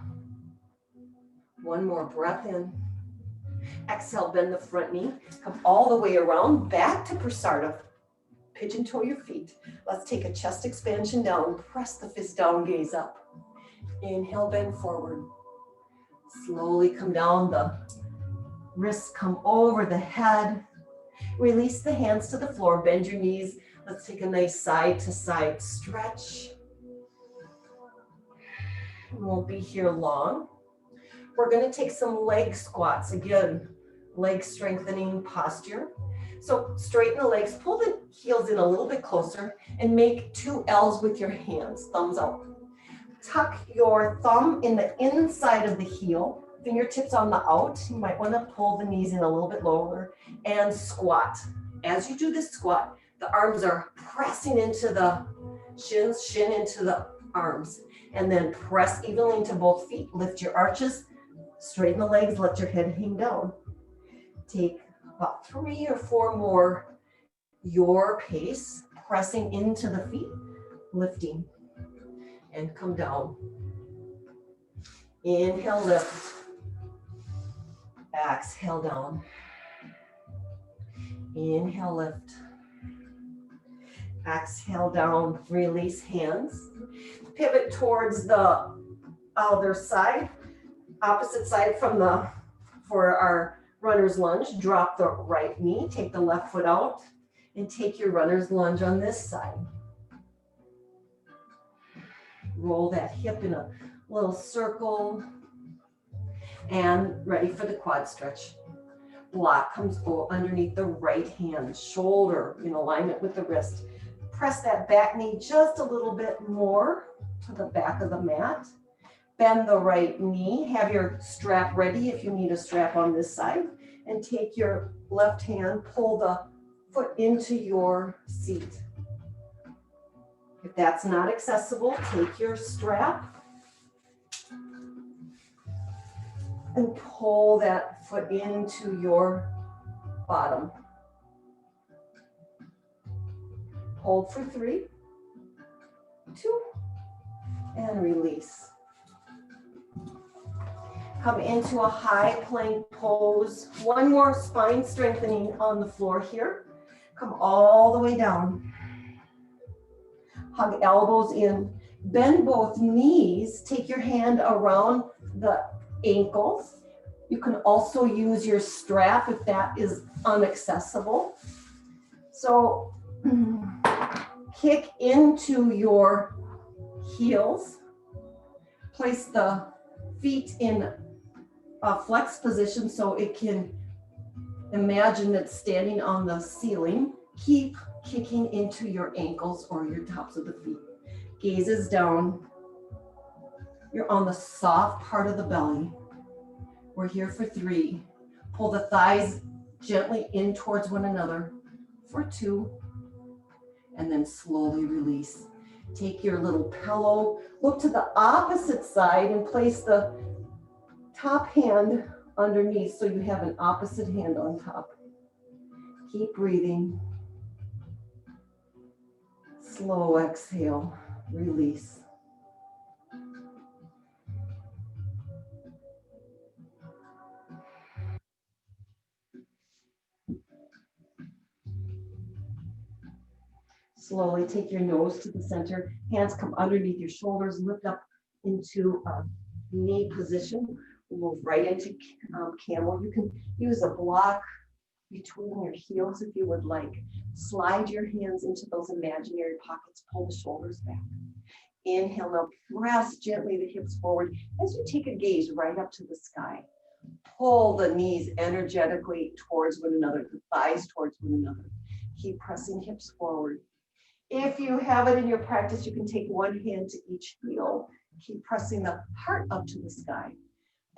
One more breath in. Exhale, bend the front knee. Come all the way around, back to Prasarta. Pigeon toe your feet. Let's take a chest expansion down. Press the fist down, gaze up. Inhale, bend forward. Slowly come down, the wrists come over the head. Release the hands to the floor, bend your knees. Let's take a nice side to side stretch. We won't be here long. We're going to take some leg squats. Again, leg strengthening posture. So straighten the legs, pull the heels in a little bit closer and make 2 L's with your hands, thumbs out. Tuck your thumb in the inside of the heel, fingertips on the out. You might want to pull the knees in a little bit lower and squat. As you do this squat, the arms are pressing into the shins, shin into the arms, and then press evenly into both feet. Lift your arches, straighten the legs, let your head hang down. Take about 3 or 4 more, your pace, pressing into the feet, lifting, and come down. Inhale, lift. Exhale, down. Inhale, lift. Exhale, down. Release hands. Pivot towards the other side, opposite side for our runner's lunge. Drop the right knee, take the left foot out, and take your runner's lunge on this side. Roll that hip in a little circle, and ready for the quad stretch. Block comes underneath the right hand, shoulder in alignment with the wrist. Press that back knee just a little bit more to the back of the mat. Bend the right knee. Have your strap ready if you need a strap on this side. And take your left hand, pull the foot into your seat. If that's not accessible, take your strap and pull that foot into your bottom. Hold for 3, 2, and release. Come into a high plank pose. One more spine strengthening on the floor here. Come all the way down. Hug elbows in. Bend both knees. Take your hand around the ankles. You can also use your strap if that is inaccessible. So kick into your heels. Place the feet in a flex position so it can imagine it's standing on the ceiling. Keep kicking into your ankles or your tops of the feet. Gazes down. You're on the soft part of the belly. We're here for 3. Pull the thighs gently in towards one another for 2. And then slowly release. Take your little pillow, look to the opposite side and place the top hand underneath so you have an opposite hand on top. Keep breathing. Slow exhale, release. Slowly take your nose to the center. Hands come underneath your shoulders. Lift up into a knee position. We'll move right into camel. You can use a block between your heels if you would like. Slide your hands into those imaginary pockets. Pull the shoulders back. Inhale, now press gently the hips forward as you take a gaze right up to the sky. Pull the knees energetically towards one another, the thighs towards one another. Keep pressing hips forward. If you have it in your practice, you can take one hand to each heel. Keep pressing the heart up to the sky.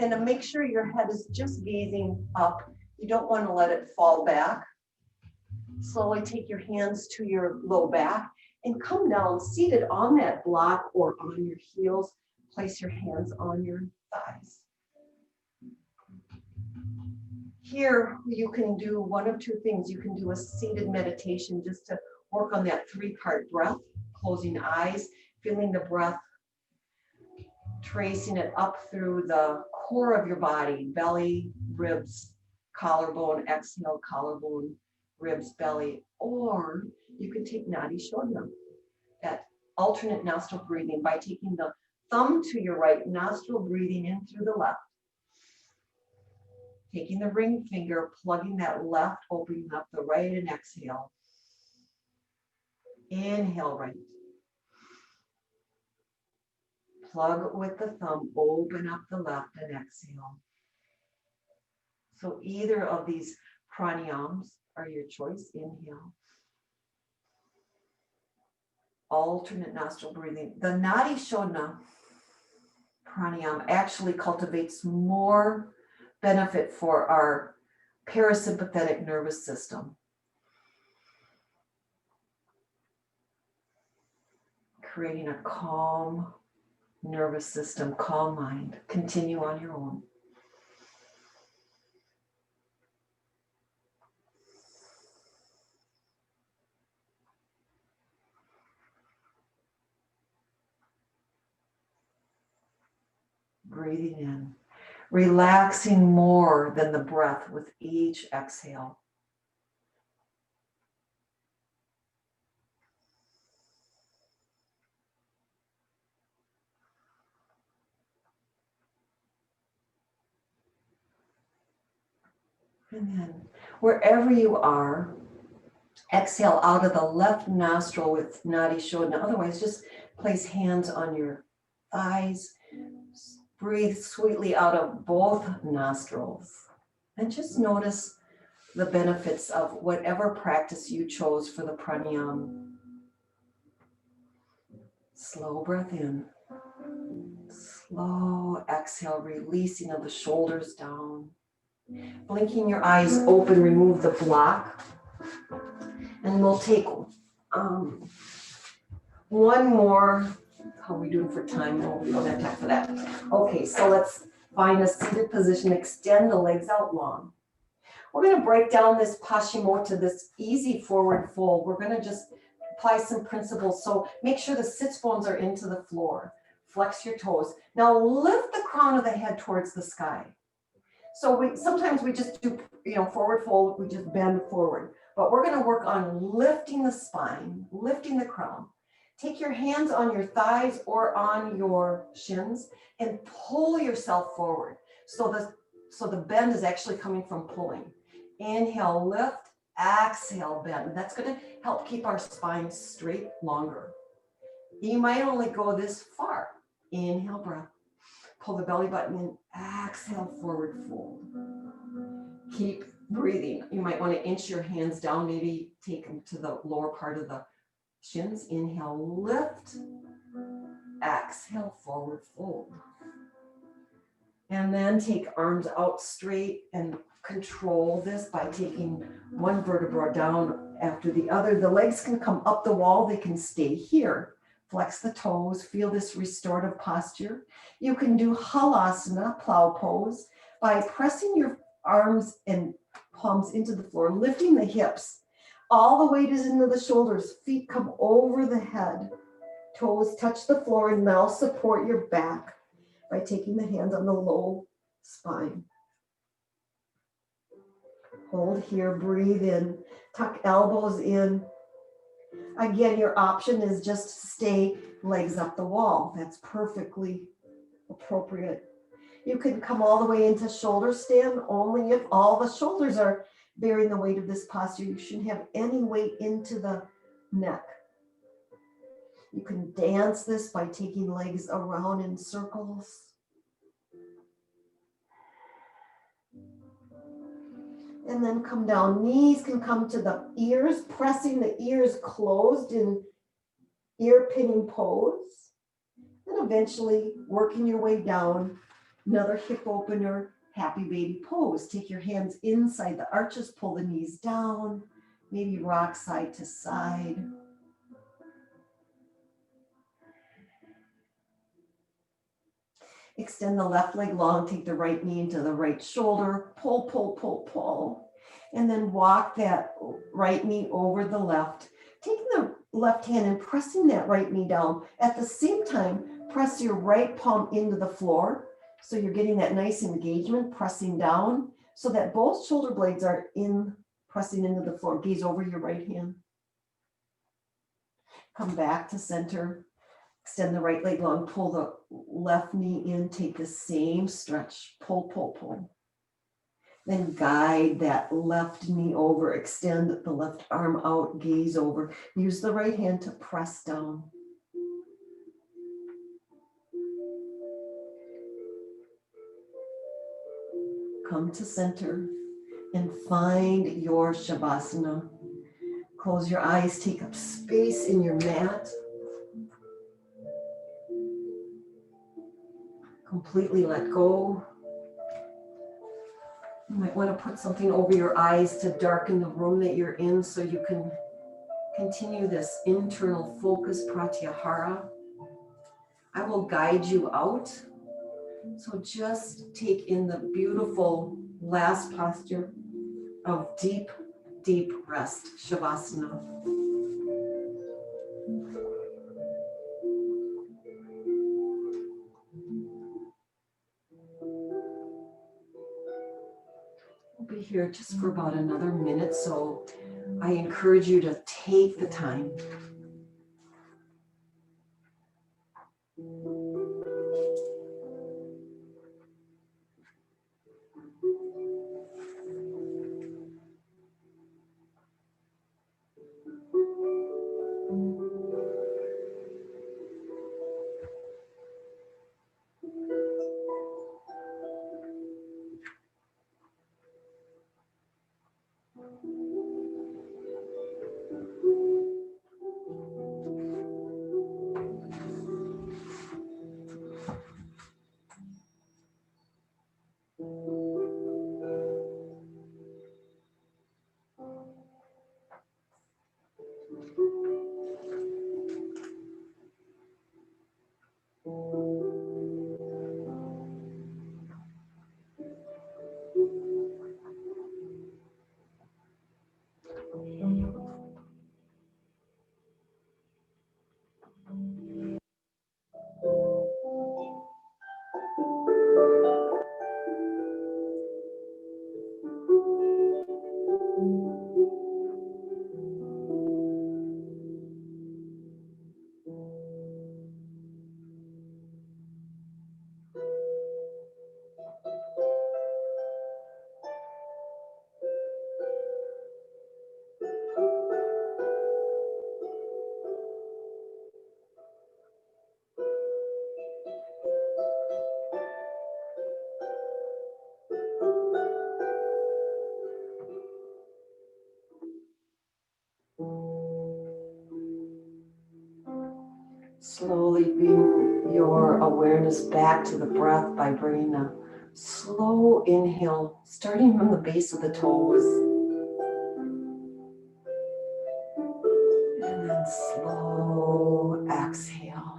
And to make sure your head is just gazing up, you don't want to let it fall back. Slowly take your hands to your low back and come down seated on that block or on your heels. Place your hands on your thighs. Here, you can do one of 2 things. You can do a seated meditation just to work on that 3-part breath, closing eyes, feeling the breath, tracing it up through the core of your body, belly, ribs, collarbone, exhale, collarbone, ribs, belly. Or you can take Nadi Shodhana, that alternate nostril breathing by taking the thumb to your right nostril, breathing in through the left. Taking the ring finger, plugging that left, opening up the right, and exhale. Inhale right. Plug with the thumb, open up the left, and exhale. So either of these pranayams are your choice. Inhale. Alternate nostril breathing. The Nadi Shodhana pranayama actually cultivates more benefit for our parasympathetic nervous system. Creating a calm nervous system, calm mind. Continue on your own. Breathing in, relaxing more than the breath with each exhale. And then wherever you are, exhale out of the left nostril with Nadi Shodhana. Otherwise, just place hands on your thighs. Breathe sweetly out of both nostrils. And just notice the benefits of whatever practice you chose for the pranayama. Slow breath in. Slow exhale, releasing of the shoulders down. Blinking your eyes open, remove the block. And we'll take one more. How are we doing for time? No, we don't have time for that. Okay, so let's find a seated position. Extend the legs out long. We're going to break down this Paschimottanasana, this easy forward fold. We're going to just apply some principles. So make sure the sits bones are into the floor. Flex your toes. Now lift the crown of the head towards the sky. So sometimes we just do, forward fold, we just bend forward. But we're going to work on lifting the spine, lifting the crown. Take your hands on your thighs or on your shins and pull yourself forward. So the bend is actually coming from pulling. Inhale, lift, exhale, bend. That's going to help keep our spine straight longer. You might only go this far. Inhale, breath. Pull the belly button in, exhale, forward fold. Keep breathing. You might want to inch your hands down, maybe take them to the lower part of the shins. Inhale, lift, exhale, forward fold. And then take arms out straight and control this by taking one vertebra down after the other. The legs can come up the wall, they can stay here. Flex the toes, feel this restorative posture. You can do halasana, plow pose, by pressing your arms and palms into the floor, lifting the hips. All the weight is into the shoulders, feet come over the head, toes touch the floor, and now support your back by taking the hands on the low spine. Hold here, breathe in, tuck elbows in. Again, your option is just to stay legs up the wall. That's perfectly appropriate. You can come all the way into shoulder stand only if all the shoulders are bearing the weight of this posture. You shouldn't have any weight into the neck. You can dance this by taking legs around in circles. And then come down. Knees can come to the ears, pressing the ears closed in ear pinning pose. And eventually working your way down, another hip opener, happy baby pose. Take your hands inside the arches, pull the knees down, maybe rock side to side. Extend the left leg long, take the right knee into the right shoulder, pull, pull, pull, pull. And then walk that right knee over the left. Taking the left hand and pressing that right knee down. At the same time, press your right palm into the floor. So you're getting that nice engagement, pressing down so that both shoulder blades are pressing into the floor. Gaze over your right hand. Come back to center. Extend the right leg long, pull the left knee in, take the same stretch, pull, pull, pull. Then guide that left knee over, extend the left arm out, gaze over. Use the right hand to press down. Come to center and find your Savasana. Close your eyes, take up space in your mat. Completely let go. You might want to put something over your eyes to darken the room that you're in so you can continue this internal focus, pratyahara. I will guide you out. So just take in the beautiful last posture of deep, deep rest, Shavasana. We'll be here just for about another minute, so I encourage you to take the time. Slowly bring your awareness back to the breath by bringing a slow inhale, starting from the base of the toes. And then slow exhale.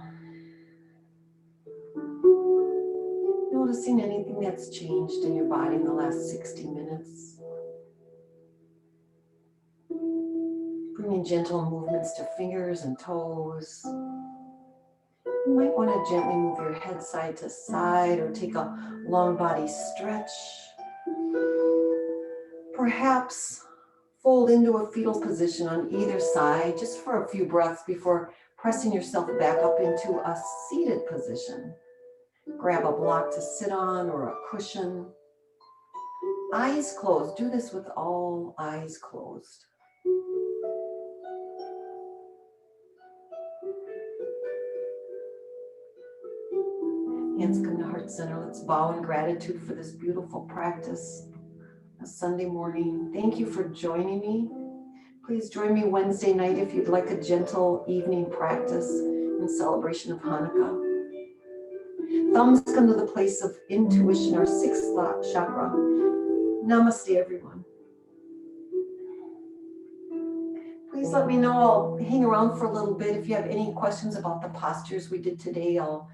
Noticing anything that's changed in your body in the last 60 minutes. Bringing gentle movements to fingers and toes. You might want to gently move your head side to side or take a long body stretch. Perhaps fold into a fetal position on either side just for a few breaths before pressing yourself back up into a seated position. Grab a block to sit on or a cushion. Eyes closed. Do this with all eyes closed. Hands come to heart center. Let's bow in gratitude for this beautiful practice. A Sunday morning. Thank you for joining me. Please join me Wednesday night if you'd like a gentle evening practice in celebration of Hanukkah. Thumbs come to the place of intuition, our sixth chakra. Namaste, everyone. Please let me know. I'll hang around for a little bit. If you have any questions about the postures we did today, I'll